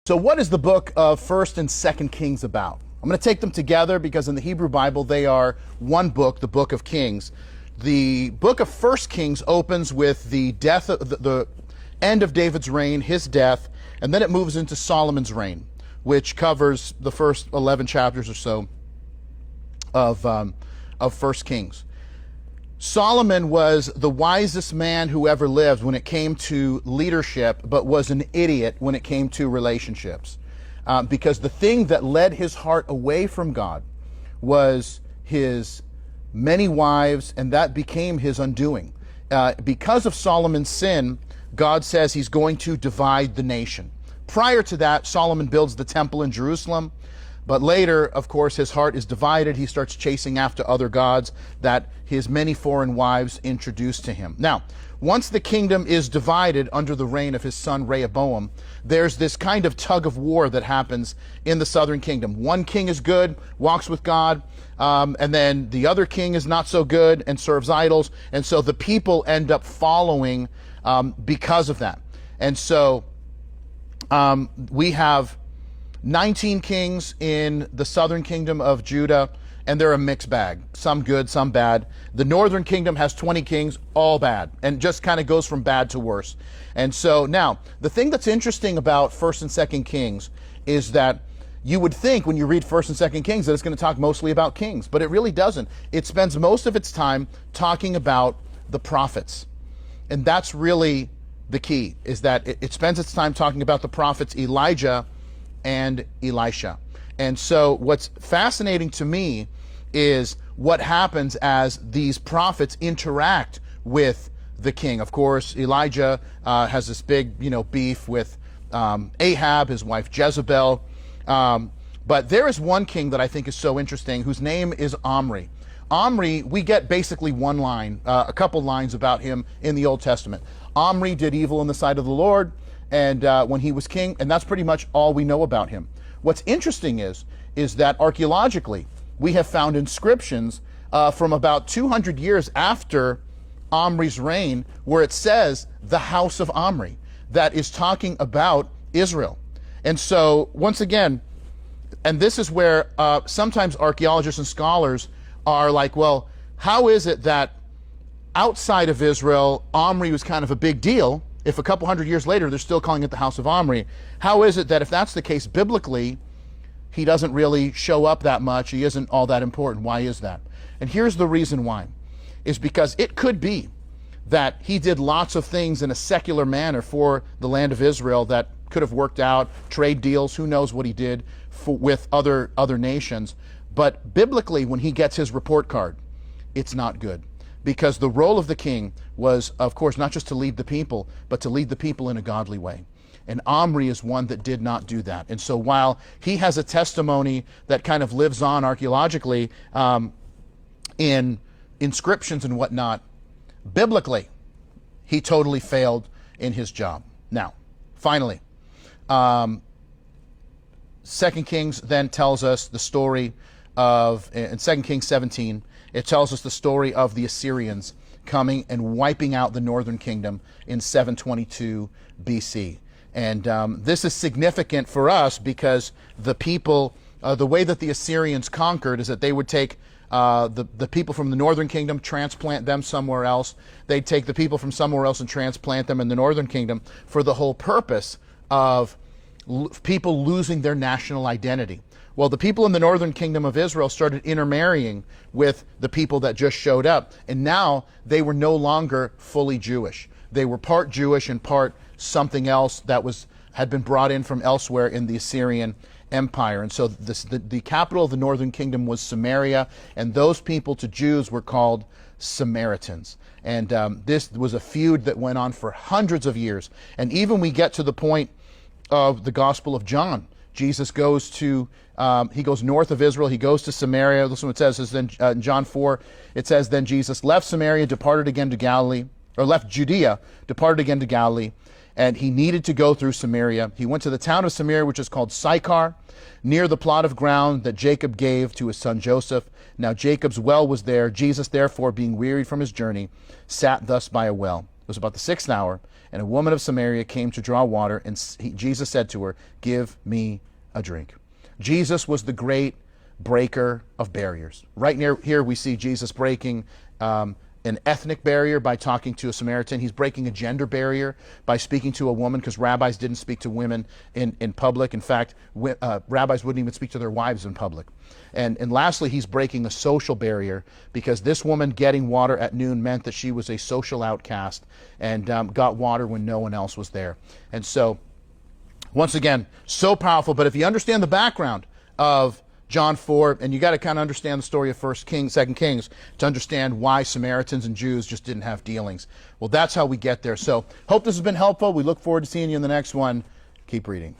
So what is the book of 1st and 2nd Kings about? I'm going to take them together because in the Hebrew Bible they are one book, the book of Kings. The book of 1st Kings opens with the death of the end of David's reign, his death, and then it moves into Solomon's reign, which covers the first 11 chapters or so of 1st Kings. Solomon was the wisest man who ever lived when it came to leadership, but was an idiot when it came to relationships. Because the thing that led his heart away from God was his many wives, and that became his undoing. Because of Solomon's sin, God says he's going to divide the nation. Prior to that, Solomon builds the temple in Jerusalem. But later, of course, his heart is divided. He starts chasing after other gods that his many foreign wives introduced to him. Now, once the kingdom is divided under the reign of his son Rehoboam, there's this kind of tug of war that happens in the southern kingdom. One king is good, walks with God, and then the other king is not so good and serves idols. And so the people end up following because of that. And so we have 19 kings in the southern kingdom of Judah, and they're a mixed bag. Some good, some bad. The northern kingdom has 20 kings, all bad, and just kind of goes from bad to worse. And so now, the thing that's interesting about 1st and 2nd Kings is that you would think when you read 1st and 2nd Kings that it's going to talk mostly about kings, but it really doesn't. It spends most of its time talking about the prophets. And that's really the key, is that it spends its time talking about the prophets Elijah and Elisha. And so what's fascinating to me is what happens as these prophets interact with the king. Of course, Elijah has this big, beef with Ahab, his wife Jezebel. But there is one king that I think is so interesting, whose name is Omri. Omri, we get basically one line, a couple lines about him in the Old Testament. Omri did evil in the sight of the Lord, and when he was king, and that's pretty much all we know about him. What's interesting is that archaeologically, we have found inscriptions from about 200 years after Omri's reign, where it says the house of Omri, that is talking about Israel. And so, once again, and this is where sometimes archaeologists and scholars are like, well, how is it that outside of Israel, Omri was kind of a big deal? If a couple hundred years later, they're still calling it the house of Omri, how is it that if that's the case biblically, he doesn't really show up that much, he isn't all that important? Why is that? And here's the reason why, is because it could be that he did lots of things in a secular manner for the land of Israel that could have worked out, trade deals, who knows what he did with other nations. But biblically, when he gets his report card, it's not good. Because the role of the king was, of course, not just to lead the people, but to lead the people in a godly way. And Omri is one that did not do that. And so while he has a testimony that kind of lives on archaeologically in inscriptions and whatnot, biblically, he totally failed in his job. Now, finally, 2 Kings then tells us the story of, in 2 Kings 17, it tells us the story of the Assyrians coming and wiping out the northern kingdom in 722 BC. And this is significant for us because the people, the way that the Assyrians conquered is that they would take the people from the northern kingdom, transplant them somewhere else. They'd take the people from somewhere else and transplant them in the northern kingdom for the whole purpose of people losing their national identity. Well, the people in the northern kingdom of Israel started intermarrying with the people that just showed up, and now they were no longer fully Jewish. They were part Jewish and part something else that had been brought in from elsewhere in the Assyrian Empire. And so the capital of the northern kingdom was Samaria, and those people to Jews were called Samaritans. And this was a feud that went on for hundreds of years. And even we get to the point of the Gospel of John. Jesus goes to, he goes north of Israel, he goes to Samaria. Listen what it says, then in John 4, it says, then Jesus left Samaria, departed again to Galilee, or left Judea, departed again to Galilee, and he needed to go through Samaria. He went to the town of Samaria, which is called Sychar, near the plot of ground that Jacob gave to his son Joseph. Now Jacob's well was there. Jesus, therefore, being wearied from his journey, sat thus by a well. It was about the 6th hour, and a woman of Samaria came to draw water, and Jesus said to her, "Give me a drink." Jesus was the great breaker of barriers. Right near here we see Jesus breaking an ethnic barrier by talking to a Samaritan. He's breaking a gender barrier by speaking to a woman, because rabbis didn't speak to women in public. In fact, rabbis wouldn't even speak to their wives in public. And lastly, he's breaking a social barrier, because this woman getting water at noon meant that she was a social outcast and got water when no one else was there. And so, once again, so powerful. But if you understand the background of John 4, and you got to kind of understand the story of 1 Kings, 2 Kings, to understand why Samaritans and Jews just didn't have dealings. Well, that's how we get there. So, hope this has been helpful. We look forward to seeing you in the next one. Keep reading.